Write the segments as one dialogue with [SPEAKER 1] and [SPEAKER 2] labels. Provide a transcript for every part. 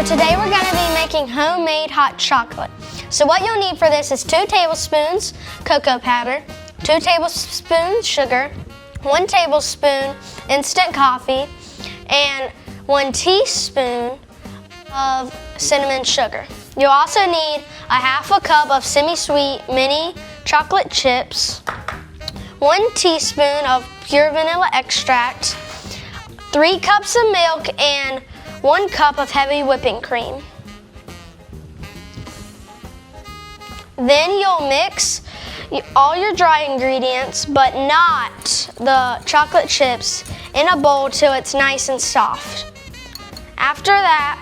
[SPEAKER 1] So today we're going to be making homemade hot chocolate. So what you'll need for this is 2 tablespoons cocoa powder, 2 tablespoons sugar, 1 tablespoon instant coffee, and 1 teaspoon of cinnamon sugar. You'll also need a half a cup of semi-sweet mini chocolate chips, 1 teaspoon of pure vanilla extract, 3 cups of milk, and 1 cup of heavy whipping cream. Then you'll mix all your dry ingredients, but not the chocolate chips, in a bowl till it's nice and soft. After that,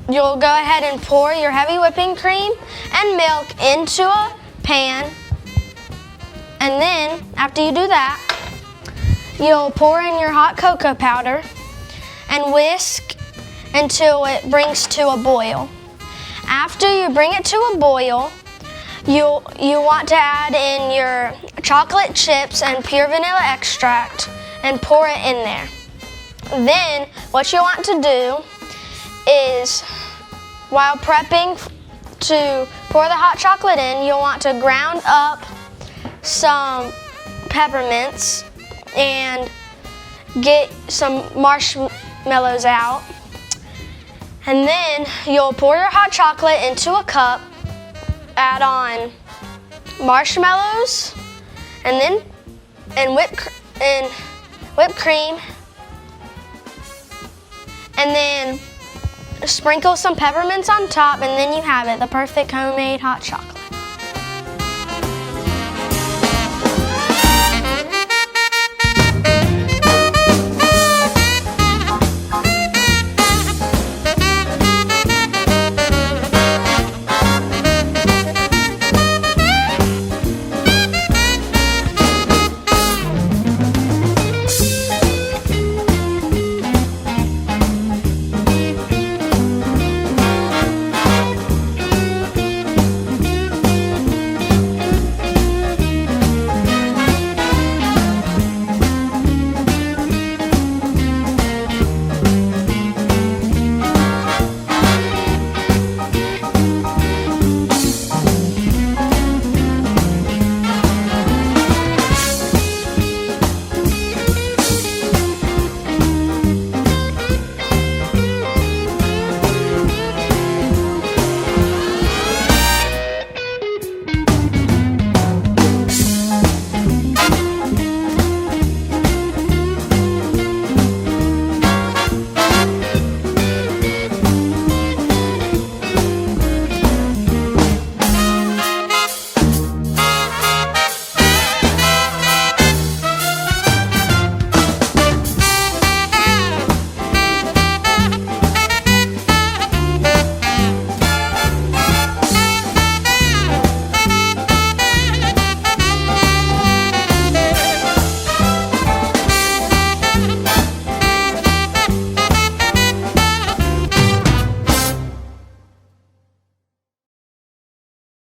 [SPEAKER 1] you'll go ahead and pour your heavy whipping cream and milk into a pan. And then, after you do that, you'll pour in your hot cocoa powder and whisk until it brings to a boil. After you bring it to a boil, you want to add in your chocolate chips and pure vanilla extract and pour it in there. Then what you want to do is, while prepping to pour the hot chocolate in, you'll want to ground up some peppermints and get some marshmallows out. And then you'll pour your hot chocolate into a cup, add on marshmallows, and whipped cream, and then sprinkle some peppermints on top, and then you have it, the perfect homemade hot chocolate.